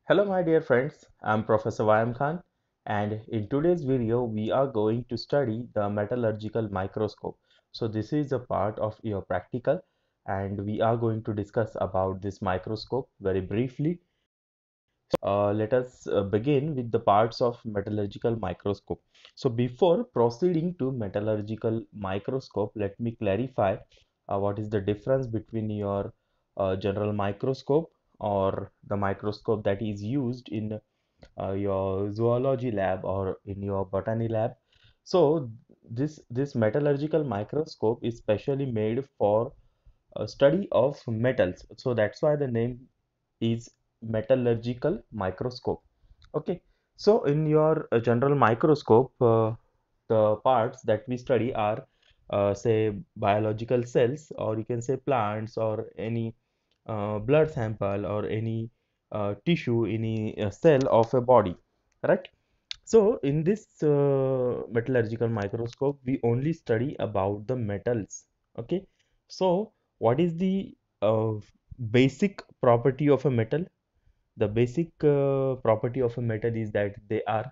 Hello, my dear friends. I'm Professor Wayam Khan, and in today's video, we are going to study the metallurgical microscope. So, this is a part of your practical, and we are going to discuss about this microscope very briefly. Let us begin with the parts of metallurgical microscope. So, before proceeding to metallurgical microscope, let me clarify what is the difference between your general microscope or the microscope that is used in your zoology lab or in your botany lab. So this metallurgical microscope is specially made for study of metals. So that's why the name is metallurgical microscope. Okay. So in your general microscope, the parts that we study are say biological cells, or you can say plants, or any blood sample, or any tissue, any cell of a body, right? So in this metallurgical microscope, we only study about the metals. Okay. So what is the basic property of a metal? The basic property of a metal is that they are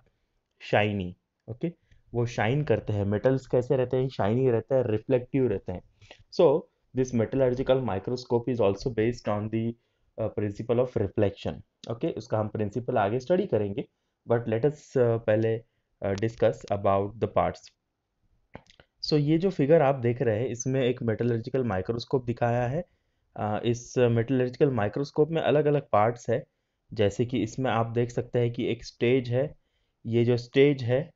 shiny. Okay. वो shine करते हैं, metals कैसे रहते हैं, shiny रहते हैं, reflective रहते हैं. So this metallurgical microscope is also based on the principle of reflection. Okay, उसका हम principle आगे study करेंगे, but let us पहले discuss about the parts. So ये जो फिगर आप देख रहे हैं, इसमें एक मेटलर्जिकल माइक्रोस्कोप दिखाया है. इस मेटलर्जिकल माइक्रोस्कोप में अलग अलग पार्ट्स है. जैसे कि इसमें आप देख सकते हैं कि एक स्टेज है. ये जो स्टेज है,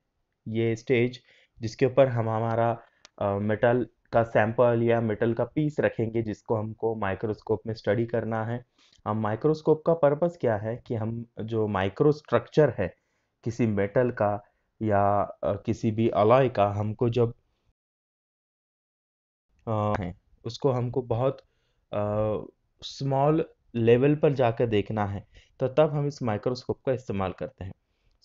ये स्टेज जिसके ऊपर हम हमारा मेटल का सैंपल या मेटल का पीस रखेंगे, जिसको हमको माइक्रोस्कोप में स्टडी करना है. हम माइक्रोस्कोप का पर्पस क्या है कि हम जो माइक्रो स्ट्रक्चर है किसी मेटल का या किसी भी अलॉय का, हमको जब है उसको हमको बहुत स्मॉल लेवल पर जाकर देखना है, तो तब हम इस माइक्रोस्कोप का इस्तेमाल करते हैं.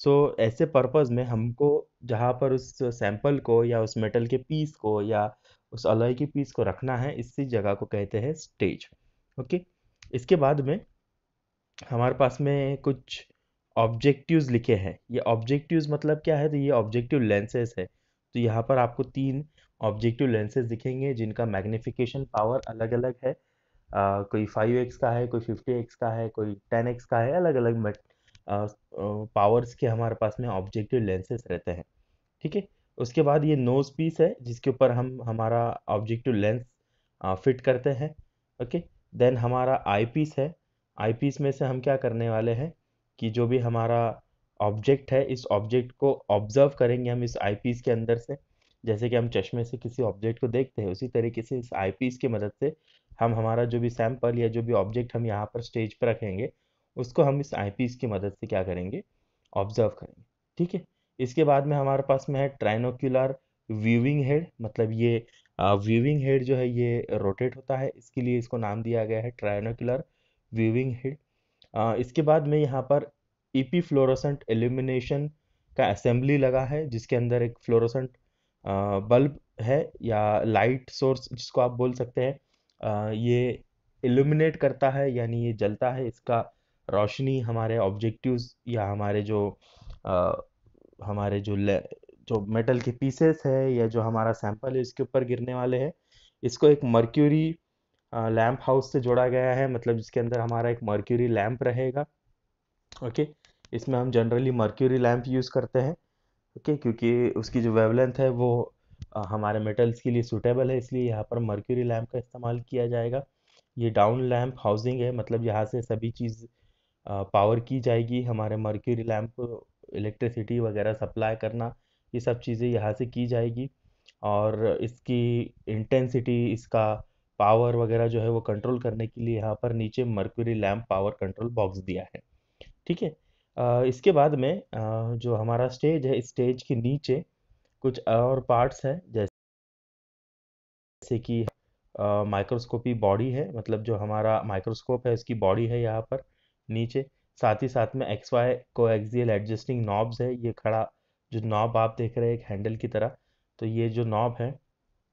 सो ऐसे पर्पस में हमको जहाँ पर उस सैंपल को या उस मेटल के पीस को या उस अलॉय के पीस को रखना है, इसी जगह को कहते हैं स्टेज. ओके. इसके बाद में हमारे पास में कुछ ऑब्जेक्टिव्स लिखे हैं. ये ऑब्जेक्टिव्स मतलब क्या है, तो ये ऑब्जेक्टिव लेंसेज है. तो यहाँ पर आपको तीन ऑब्जेक्टिव लेंसेज दिखेंगे जिनका मैग्निफिकेशन पावर अलग अलग है. कोई 5x का है, कोई 50x का है, कोई 10x का है. अलग अलग पावर्स के हमारे पास में ऑब्जेक्टिव लेंसेज रहते हैं. ठीक है. उसके बाद ये नोज पीस है जिसके ऊपर हम हमारा ऑब्जेक्टिव लेंस फिट करते हैं. ओके. देन हमारा आई पीस है. आई पीस में से हम क्या करने वाले हैं कि जो भी हमारा ऑब्जेक्ट है, इस ऑब्जेक्ट को ऑब्जर्व करेंगे हम इस आई पीस के अंदर से. जैसे कि हम चश्मे से किसी ऑब्जेक्ट को देखते हैं, उसी तरीके से इस आई पीस की मदद से हम हमारा जो भी सैंपल या जो भी ऑब्जेक्ट हम यहाँ पर स्टेज पर रखेंगे, उसको हम इस आई पीस की मदद से क्या करेंगे, ऑब्जर्व करेंगे. ठीक है. इसके बाद में हमारे पास में है ट्राइनोक्यूलर व्यूइंग हेड. मतलब ये व्यूइंग हेड जो है ये रोटेट होता है, इसके लिए इसको नाम दिया गया है ट्राइनोक्यूलर व्यूइंग हेड. इसके बाद में यहाँ पर ईपी फ्लोरोसेंट इल्यूमिनेशन का असेंबली लगा है, जिसके अंदर एक फ्लोरोसेंट बल्ब है या लाइट सोर्स जिसको आप बोल सकते हैं. ये इल्यूमिनेट करता है, यानी ये जलता है. इसका रोशनी हमारे ऑब्जेक्टिव्स या अ, हमारे जो मेटल के पीसेस है या जो हमारा सैंपल है इसके ऊपर गिरने वाले हैं. इसको एक मर्क्यूरी लैंप हाउस से जोड़ा गया है, मतलब जिसके अंदर हमारा एक मर्क्यूरी लैंप रहेगा. ओके. इसमें हम जनरली मर्क्यूरी लैंप यूज़ करते हैं. ओके. क्योंकि उसकी जो वेवलेंथ है वो हमारे मेटल्स के लिए सूटेबल है, इसलिए यहाँ पर मर्क्यूरी लैंप का इस्तेमाल किया जाएगा. ये डाउन लैंप हाउसिंग है, मतलब यहाँ से सभी चीज़ पावर की जाएगी. हमारे मर्क्यूरी लैंप इलेक्ट्रिसिटी वगैरह सप्लाई करना, ये सब चीज़ें यहाँ से की जाएगी. और इसकी इंटेंसिटी, इसका पावर वगैरह जो है वो कंट्रोल करने के लिए यहाँ पर नीचे mercury lamp power control box दिया है. ठीक है. इसके बाद में जो हमारा स्टेज है, इस स्टेज के नीचे कुछ और पार्ट्स हैं, जैसे कि माइक्रोस्कोपी बॉडी है. मतलब जो हमारा माइक्रोस्कोप है उसकी बॉडी है यहाँ पर नीचे. साथ ही साथ में X Y coaxial adjusting knobs है. ये खड़ा जो नॉब आप देख रहे हैं एक हैंडल की तरह, तो ये जो नॉब है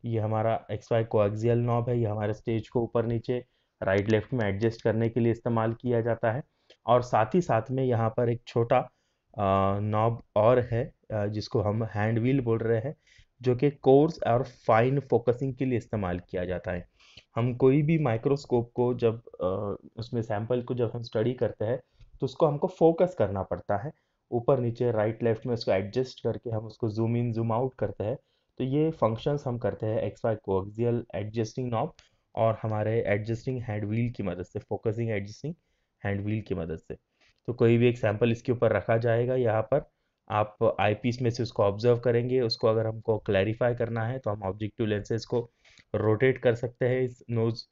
ये हमारा एक्स वाई कोएक्सियल नॉब है. ये हमारे स्टेज को ऊपर नीचे राइट लेफ्ट में एडजस्ट करने के लिए इस्तेमाल किया जाता है. और साथ ही साथ में यहाँ पर एक छोटा नॉब और है, जिसको हम हैंड व्हील बोल रहे हैं, जो कि कोर्स और फाइन फोकसिंग के लिए इस्तेमाल किया जाता है। हम कोई भी माइक्रोस्कोप को जब उसमें सैंपल को जब हम स्टडी करते हैं तो उसको हमको फोकस करना पड़ता है, ऊपर नीचे राइट लेफ्ट में उसको एडजस्ट करके हम उसको जूम इन जूम आउट करते हैं। तो ये फंक्शंस हम करते हैं X Y coaxial adjusting knob और हमारे एडजस्टिंग हैंड व्हील की मदद से, फोकसिंग एडजस्टिंग हैंड व्हील की मदद से। तो कोई भी एक सैंपल इसके ऊपर रखा जाएगा, यहाँ पर आप आईपीस में से उसको ऑब्जर्व करेंगे। उसको अगर हमको क्लैरिफाई करना है तो हम ऑब्जेक्टिव लेंसेज को रोटेट कर सकते हैं इस नोज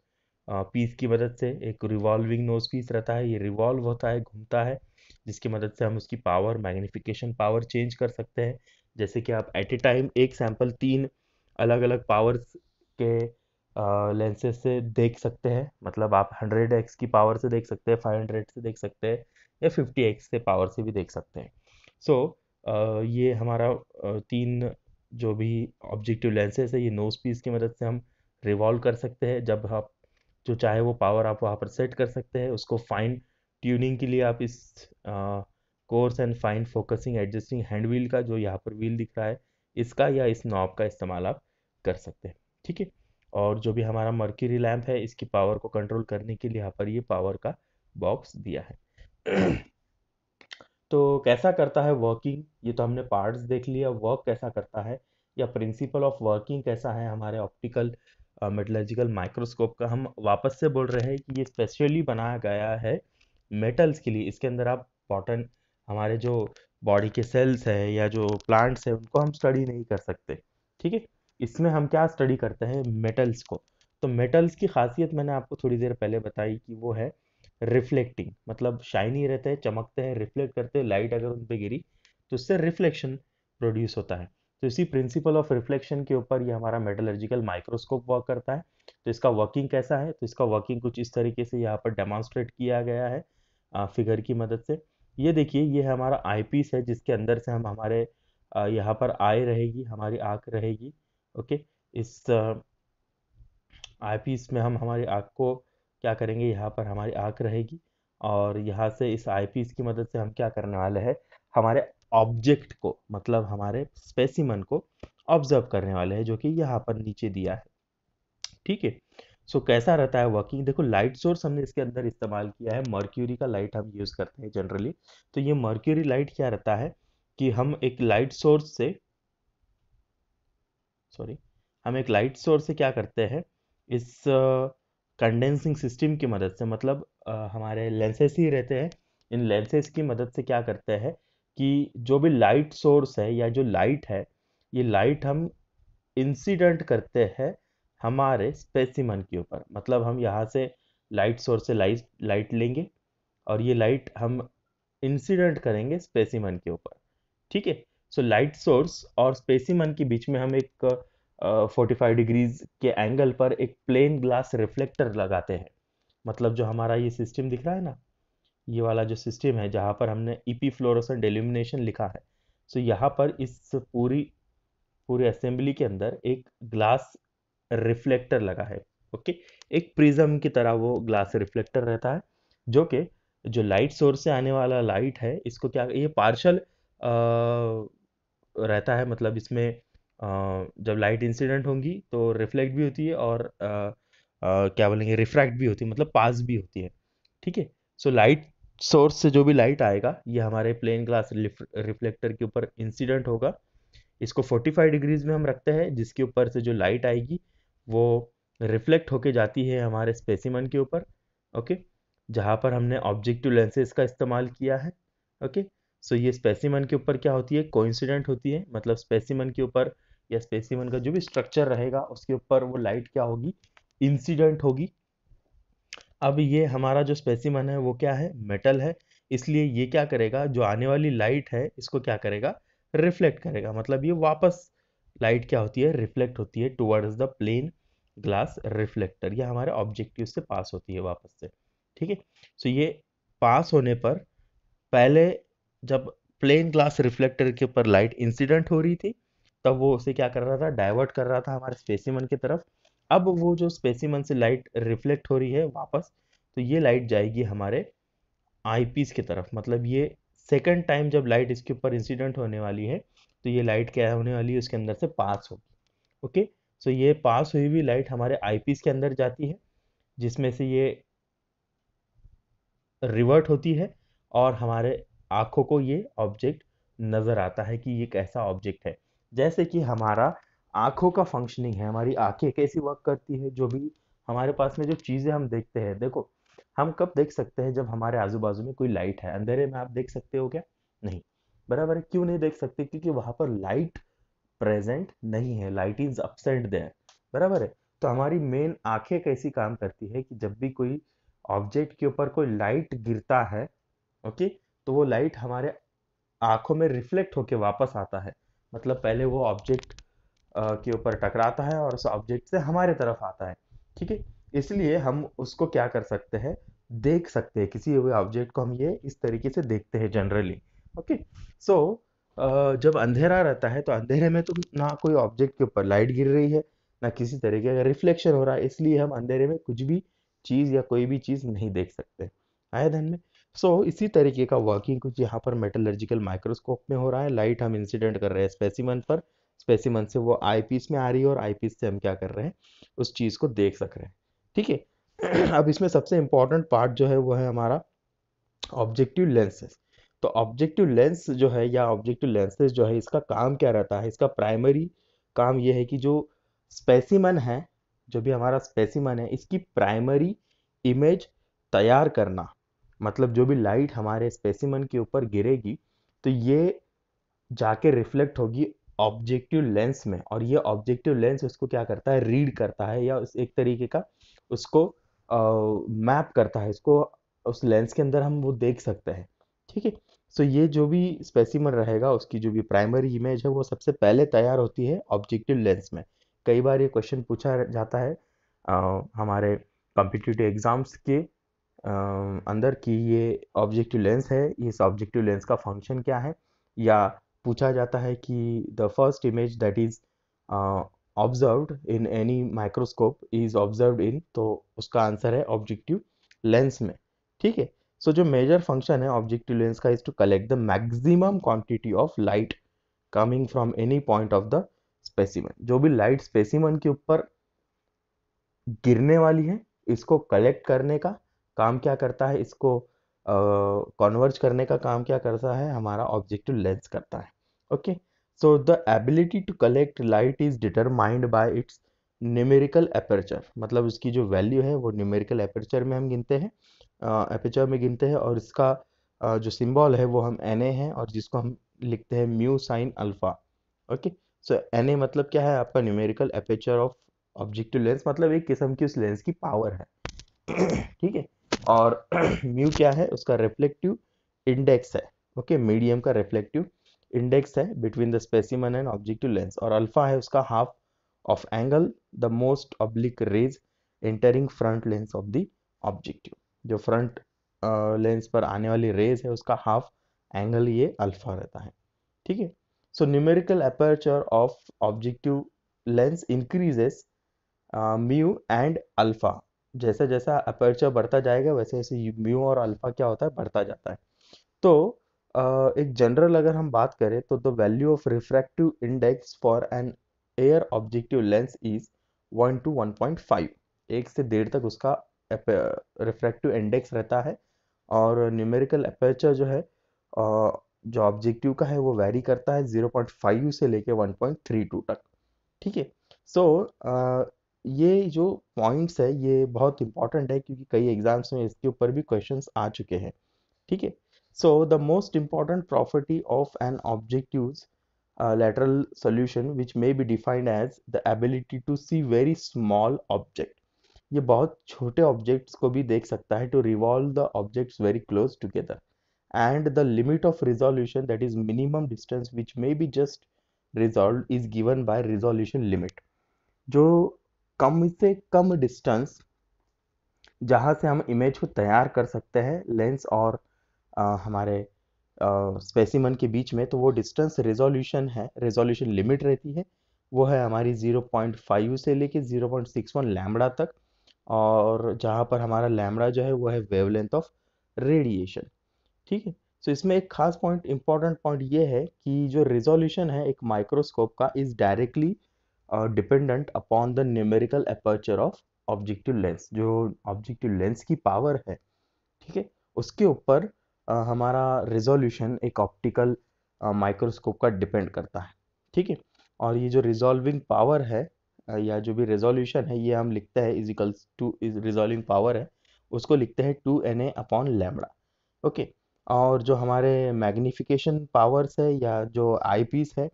पीस की मदद से। एक रिवॉल्विंग नोज पीस रहता है, ये रिवॉल्व होता है, घूमता है, जिसकी मदद से हम उसकी पावर, मैग्निफिकेशन पावर चेंज कर सकते हैं। जैसे कि आप एट ए टाइम एक सैंपल 3 अलग अलग पावर्स के लेंसेज से देख सकते हैं। मतलब आप 100x की पावर से देख सकते हैं, 500 से देख सकते हैं, या 50x के पावर से भी देख सकते हैं। सो ये हमारा 3 जो भी ऑब्जेक्टिव लेंसेज है, ये नोज पीस की मदद से हम रिवॉल्व कर सकते हैं। जब आप जो चाहे वो पावर आप वहाँ पर सेट कर सकते हैं। उसको फाइन ट्यूनिंग के लिए आप इस course and fine focusing adjusting hand wheel का, जो यहाँ पर व्हील दिख रहा है, इसका या इस नॉब का इस्तेमाल आप कर सकते हैं। ठीक है। और जो भी हमारा मर्क्यूरी लैंप है, इसकी पावर को कंट्रोल करने के लिए यहाँ पर ये पावर का बॉक्स दिया है। तो कैसा करता है वर्किंग, ये तो हमने पार्ट्स देख लिया। वर्क कैसा करता है या प्रिंसिपल ऑफ वर्किंग कैसा है हमारे ऑप्टिकल मेटलर्जिकल माइक्रोस्कोप का, हम वापस से बोल रहे हैं कि ये स्पेशली बनाया गया है मेटल्स के लिए। इसके अंदर आप बॉटन, हमारे जो बॉडी के सेल्स है या जो प्लांट्स है, उनको हम स्टडी नहीं कर सकते। ठीक है। इसमें हम क्या स्टडी करते हैं, मेटल्स को। तो मेटल्स की खासियत मैंने आपको थोड़ी देर पहले बताई कि वो है रिफ्लेक्टिंग, मतलब शाइनी रहते हैं, चमकते हैं, रिफ्लेक्ट करते हैं। लाइट अगर उन पे गिरी तो उससे रिफ्लेक्शन प्रोड्यूस होता है। तो इसी प्रिंसिपल ऑफ रिफ्लेक्शन के ऊपर ये हमारा मेटलर्जिकल माइक्रोस्कोप वर्क करता है। तो इसका वर्किंग कैसा है, तो इसका वर्किंग कुछ इस तरीके से यहाँ पर डेमोन्स्ट्रेट किया गया है फिगर की मदद से। ये देखिए, ये हमारा आई पीस है, जिसके अंदर से हम हमारे यहाँ पर आई रहेगी, हमारी आँख रहेगी। ओके। इस आई पीस में हम हमारी आँख को क्या करेंगे, यहाँ पर हमारी आँख रहेगी, और यहाँ से इस आई पीस की मदद से हम क्या करने वाले हैं, हमारे ऑब्जेक्ट को, मतलब हमारे स्पेसिमन को ऑब्जर्व करने वाले हैं, जो कि यहाँ पर नीचे दिया है। ठीक है। सो कैसा रहता है वर्किंग, देखो लाइट सोर्स हमने इसके अंदर इस्तेमाल किया है, मर्क्यूरी का लाइट हम यूज़ करते हैं जनरली। तो ये मर्क्यूरी लाइट क्या रहता है कि हम एक लाइट सोर्स से, सॉरी, हम एक लाइट सोर्स से क्या करते हैं, इस कंडेंसिंग सिस्टम की मदद से, मतलब हमारे लेंसेस ही रहते हैं, इन लेंसेस की मदद से क्या करते हैं कि जो भी लाइट सोर्स है या जो लाइट है, ये लाइट हम इंसिडेंट करते हैं हमारे स्पेसिमन के ऊपर। मतलब हम यहाँ से लाइट सोर्स से लाइट लाइट लेंगे, और ये लाइट हम इंसिडेंट करेंगे स्पेसिमन के ऊपर। ठीक है। सो लाइट सोर्स और स्पेसिमन के बीच में हम एक 45 डिग्रीज के एंगल पर एक प्लेन ग्लास रिफ्लेक्टर लगाते हैं। मतलब जो हमारा ये सिस्टम दिख रहा है ना, ये वाला जो सिस्टम है जहाँ पर हमने ईपी फ्लोरोसेंट इल्यूमिनेशन लिखा है, सो यहाँ पर इस पूरी पूरे असेंबली के अंदर एक ग्लास रिफ्लेक्टर लगा है। ओके। एक प्रिज्म की तरह वो ग्लास रिफ्लेक्टर रहता है, जो कि जो लाइट सोर्स से आने वाला लाइट है, इसको क्या, ये पार्शल रहता है। मतलब इसमें जब लाइट इंसिडेंट होंगी तो रिफ्लेक्ट भी होती है, और क्या बोलेंगे, रिफ्रैक्ट भी होती है, मतलब पास भी होती है। ठीक है। सो लाइट सोर्स से जो भी लाइट आएगा, ये हमारे प्लेन ग्लास रिफ्लेक्टर के ऊपर इंसिडेंट होगा। इसको 45 डिग्रीज में हम रखते हैं, जिसके ऊपर से जो लाइट आएगी वो रिफ्लेक्ट होके जाती है हमारे स्पेसिमन के ऊपर। ओके। जहाँ पर हमने ऑब्जेक्टिव लेंसेज का इस्तेमाल किया है। ओके। सो ये स्पेसिमन के ऊपर क्या होती है, कोइंसिडेंट होती है। मतलब स्पेसिमन के ऊपर या स्पेसिमन का जो भी स्ट्रक्चर रहेगा उसके ऊपर वो लाइट क्या होगी, इंसिडेंट होगी। अब ये हमारा जो स्पेसिमन है वो क्या है, मेटल है, इसलिए ये क्या करेगा, जो आने वाली लाइट है इसको क्या करेगा, रिफ्लेक्ट करेगा। मतलब ये वापस लाइट क्या होती है, रिफ्लेक्ट होती है towards the plane glass reflector, ये हमारे ऑब्जेक्टिव से पास होती है वापस से। ठीक है। सो ये पास होने पर, पहले जब प्लेन ग्लास रिफ्लेक्टर के ऊपर लाइट इंसिडेंट हो रही थी, तब वो उसे क्या कर रहा था, डाइवर्ट कर रहा था हमारे स्पेसिमन की तरफ। अब वो जो स्पेसिमन से लाइट रिफ्लेक्ट हो रही है वापस, तो ये लाइट जाएगी हमारे आईपीस की तरफ, मतलब ये सेकंड टाइम जब लाइट इसके ऊपर इंसिडेंट होने वाली है, तो ये लाइट क्या होने वाली है, उसके अंदर से पास होगी। ओके, सो ये पास हुई हुई लाइट हमारे आईपीस के अंदर जाती है, जिसमें से ये रिवर्ट होती है, और हमारे आँखों को ये ऑब्जेक्ट नज़र आता है कि ये कैसा ऑब्जेक्ट है। जैसे कि हमारा आँखों का फंक्शनिंग है, हमारी आँखें कैसी वर्क करती है, जो भी हमारे पास में जो चीज़ें हम देखते हैं, देखो हम कब देख सकते हैं, जब हमारे आजू-बाजू में कोई लाइट है। अंधेरे में आप देख सकते हो क्या? नहीं। बराबर है, क्यों नहीं देख सकते? क्योंकि वहाँ पर लाइट प्रेजेंट नहीं है, लाइट इज अपसेंट देयर। बराबर है। तो हमारी मेन आंखें कैसी काम करती है कि जब भी कोई ऑब्जेक्ट के ऊपर कोई लाइट गिरता है, ओके, तो वो लाइट हमारे आंखों में रिफ्लेक्ट होके वापस आता है। मतलब पहले वो ऑब्जेक्ट के ऊपर टकराता है और उस ऑब्जेक्ट से हमारे तरफ आता है। ठीक है, इसलिए हम उसको क्या कर सकते हैं, देख सकते हैं, किसी हुए ऑब्जेक्ट को हम ये इस तरीके से देखते हैं जनरली। ओके, सो जब अंधेरा रहता है, तो अंधेरे में तो ना कोई ऑब्जेक्ट के ऊपर लाइट गिर रही है, ना किसी तरीके का रिफ्लेक्शन हो रहा है, इसलिए हम अंधेरे में कुछ भी चीज़ या कोई भी चीज़ नहीं देख सकते। आया ध्यान में? सो इसी तरीके का वर्किंग कुछ यहाँ पर मेटलर्जिकल माइक्रोस्कोप में हो रहा है। लाइट हम इंसिडेंट कर रहे हैं स्पेसिमन पर, स्पेसिमन से वो आईपीस में आ रही है, और आईपीस से हम क्या कर रहे हैं, उस चीज़ को देख सक रहे हैं। ठीक है। अब इसमें सबसे इंपॉर्टेंट पार्ट जो है वो है हमारा ऑब्जेक्टिव लेंसेज। तो ऑब्जेक्टिव लेंस जो है, या ऑब्जेक्टिव लेंसेज जो है, इसका काम क्या रहता है, इसका प्राइमरी काम ये है कि जो स्पेसिमन है, जो भी हमारा स्पेसिमन है, इसकी प्राइमरी इमेज तैयार करना। मतलब जो भी लाइट हमारे स्पेसिमन के ऊपर गिरेगी, तो ये जाके रिफ्लेक्ट होगी ऑब्जेक्टिव लेंस में, और ये ऑब्जेक्टिव लेंस उसको क्या करता है, रीड करता है, या एक तरीके का उसको मैप करता है, इसको उस लेंस के अंदर हम वो देख सकते हैं। ठीक है, सो ये जो भी स्पेसिमन रहेगा, उसकी जो भी प्राइमरी इमेज है, वो सबसे पहले तैयार होती है ऑब्जेक्टिव लेंस में। कई बार ये क्वेश्चन पूछा जाता है हमारे कॉम्पिटिटिव एग्जाम्स के अंदर, कि ये ऑब्जेक्टिव लेंस है, इस ऑब्जेक्टिव लेंस का फंक्शन क्या है, या पूछा जाता है कि the first image that is observed in any microscope is observed in, तो उसका आंसर है ऑब्जेक्टिव लेंस में। ठीक है, सो जो मेजर फंक्शन है ऑब्जेक्टिव लेंस का is to collect the maximum quantity of light coming from any point of the specimen. जो भी लाइट स्पेसिमन के ऊपर गिरने वाली है, इसको कलेक्ट करने का काम क्या करता है, इसको कन्वर्ज करने का काम क्या करता है, हमारा ऑब्जेक्टिव लेंस करता है। Okay, so the ability to collect light is determined by its numerical aperture. मतलब उसकी जो वैल्यू है वो न्यूमेरिकल एपर्चर में हम गिनते हैं, एपर्चर में गिनते हैं, और इसका जो सिंबल है वो हम Na है, और जिसको हम लिखते हैं म्यू साइन अल्फा। ओके, सो Na मतलब क्या है, आपका numerical aperture of objective lens, मतलब एक किस्म की उस लेंस की पावर है। ठीक है, और म्यू क्या है, उसका रिफ्लेक्टिव इंडेक्स है। ओके, मीडियम का रिफ्लेक्टिव इंडेक्स है between the specimen and objective lens, और अल्फा है उसका half of angle the most oblique rays entering front lens of the objective. जो फ्रंट लेंस पर आने वाली रेज है, उसका हाफ एंगल ये अल्फा रहता है। ठीक है, so numerical aperture of objective lens increases mu and alpha. जैसा जैसा अपर्चर बढ़ता जाएगा, वैसे वैसे म्यू और अल्फा क्या होता है, बढ़ता जाता है। तो एक जनरल अगर हम बात करें, तो the value of refractive index for an air objective lens is 1 to 1.5। 1 से 1.5 तक उसका रिफ्रैक्टिव इंडेक्स रहता है, और न्यूमेरिकल अपर्चर जो है, जो ऑब्जेक्टिव का है, वो वैरी करता है 0.5 से लेके 1.32 तक। ठीक है, सो ये जो पॉइंट्स है, ये बहुत इंपॉर्टेंट है, क्योंकि कई एग्जाम्स में इसके ऊपर भी क्वेश्चंस आ चुके हैं। ठीक है, so the most important property of an objectives lateral solution which may be defined as the ability to see very small object। ये बहुत छोटे ऑब्जेक्ट्स को भी देख सकता है, to revolve the objects very close together, and the limit of resolution, that is minimum distance which may be just resolved, is given by resolution limit। जो कम से कम डिस्टेंस जहाँ से हम इमेज को तैयार कर सकते हैं लेंस और हमारे स्पेसिमन के बीच में, तो वो डिस्टेंस रेजोल्यूशन है, रेजोल्यूशन लिमिट रहती है, वो है हमारी 0.5 से लेके 0.61 लैम्बडा तक। और जहाँ पर हमारा लैम्बडा जो है वो है वेवलेंथ ऑफ रेडिएशन। ठीक है। सो इसमें एक खास पॉइंट, इंपॉर्टेंट पॉइंट ये है कि जो रिजोल्यूशन है एक माइक्रोस्कोप का is directly dependent upon the numerical aperture of objective lens. जो ऑब्जेक्टिव लेंस की पावर है, ठीक है, उसके ऊपर हमारा रिजोल्यूशन एक ऑप्टिकल माइक्रोस्कोप का डिपेंड करता है। ठीक है। और ये जो रिजॉल्विंग पावर है या जो भी रिजोल्यूशन है, ये हम लिखते हैं is equals to, is resolving power है उसको लिखते हैं 2Na अपॉन लैम्बडा। ओके। और जो हमारे मैग्निफिकेशन पावर्स है या जो आईपीस है,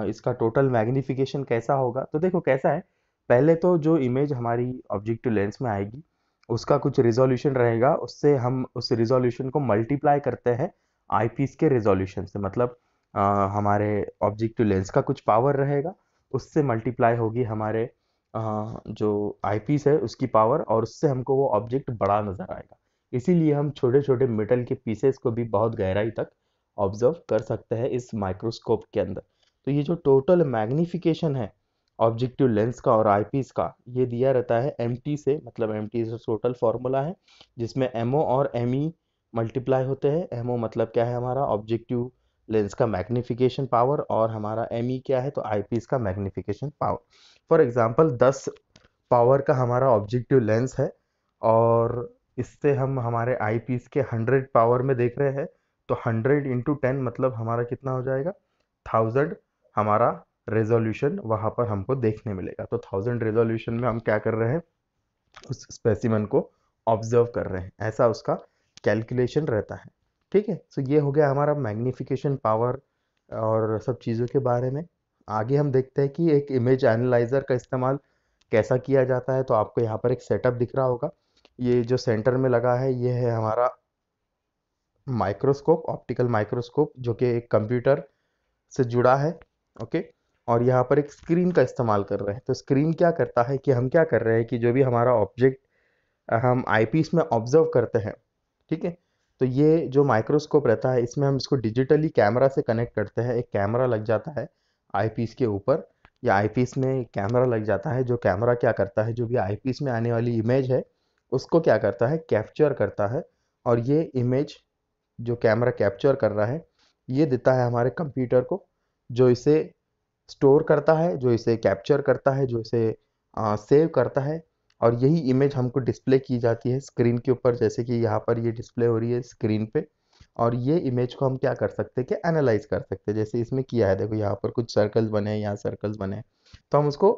इसका टोटल मैग्निफिकेशन कैसा होगा, तो देखो कैसा है। पहले तो जो इमेज हमारी ऑब्जेक्टिव लेंस में आएगी उसका कुछ रिजोल्यूशन रहेगा, उससे हम उस रिजोल्यूशन को मल्टीप्लाई करते हैं आईपीस के रिजोल्यूशन से। मतलब अ, हमारे ऑब्जेक्टिव लेंस का कुछ पावर रहेगा, उससे मल्टीप्लाई होगी हमारे जो आईपीस है उसकी पावर, और उससे हमको वो ऑब्जेक्ट बड़ा नजर आएगा। इसीलिए हम छोटे छोटे मेटल के पीसेस को भी बहुत गहराई तक ऑब्जर्व कर सकते हैं इस माइक्रोस्कोप के अंदर। तो ये जो टोटल मैग्निफिकेशन है ऑब्जेक्टिव लेंस का और आईपीस का, ये दिया रहता है एमटी से। मतलब एमटी से टोटल फार्मूला है जिसमें एमओ और एमई मल्टीप्लाई होते हैं। एमओ मतलब क्या है, हमारा ऑब्जेक्टिव लेंस का मैग्निफिकेशन पावर, और हमारा एमई क्या है, तो आईपीस का magnification power. For example 10 power का हमारा ऑब्जेक्टिव लेंस है, और इससे हम हमारे आईपीस के 100 पावर में देख रहे हैं, तो 100 × 10 मतलब हमारा कितना हो जाएगा, 1000 हमारा रेजोल्यूशन वहां पर हमको देखने मिलेगा। तो 1000 रेजोल्यूशन में हम क्या कर रहे हैं, उस स्पेसिमन को ऑब्जर्व कर रहे हैं, ऐसा उसका कैलकुलेशन रहता है। ठीक है। सो ये हो गया हमारा मैग्निफिकेशन पावर और सब चीज़ों के बारे में। आगे हम देखते हैं कि एक इमेज एनालाइजर का इस्तेमाल कैसा किया जाता है। तो आपको यहाँ पर एक सेटअप दिख रहा होगा, ये जो सेंटर में लगा है ये है हमारा माइक्रोस्कोप, ऑप्टिकल माइक्रोस्कोप, जो कि एक कंप्यूटर से जुड़ा है। ओके। और यहाँ पर एक स्क्रीन का इस्तेमाल कर रहे हैं। तो स्क्रीन क्या करता है कि हम क्या कर रहे हैं कि जो भी हमारा ऑब्जेक्ट हम आईपीस में ऑब्जर्व करते हैं, ठीक है, तो ये जो माइक्रोस्कोप रहता है इसमें हम इसको डिजिटली कैमरा से कनेक्ट करते हैं। एक कैमरा लग जाता है आईपीस के ऊपर, या आईपीस में कैमरा लग जाता है। जो कैमरा क्या करता है, जो भी आईपीस में आने वाली इमेज है उसको क्या करता है, कैप्चर करता है। और ये इमेज जो कैमरा कैप्चर कर रहा है ये देता है हमारे कंप्यूटर को, जो इसे स्टोर करता है, जो इसे कैप्चर करता है, जो इसे सेव करता है। और यही इमेज हमको डिस्प्ले की जाती है स्क्रीन के ऊपर, जैसे कि यहाँ पर ये डिस्प्ले हो रही है स्क्रीन पे। और ये इमेज को हम क्या कर सकते हैं कि एनालाइज कर सकते हैं, जैसे इसमें किया है। देखो यहाँ पर कुछ सर्कल्स बने हैं, यहाँ सर्कल्स बने हैं। तो हम उसको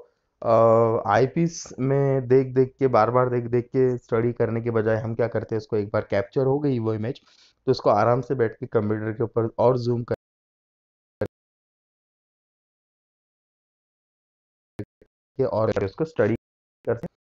आईपीस में देख देख के, बार बार देख देख के स्टडी करने के बजाय हम क्या करते हैं, उसको एक बार कैप्चर हो गई वो इमेज, तो उसको आराम से बैठ के कंप्यूटर के ऊपर और जूम करके और उसको स्टडी करते हैं।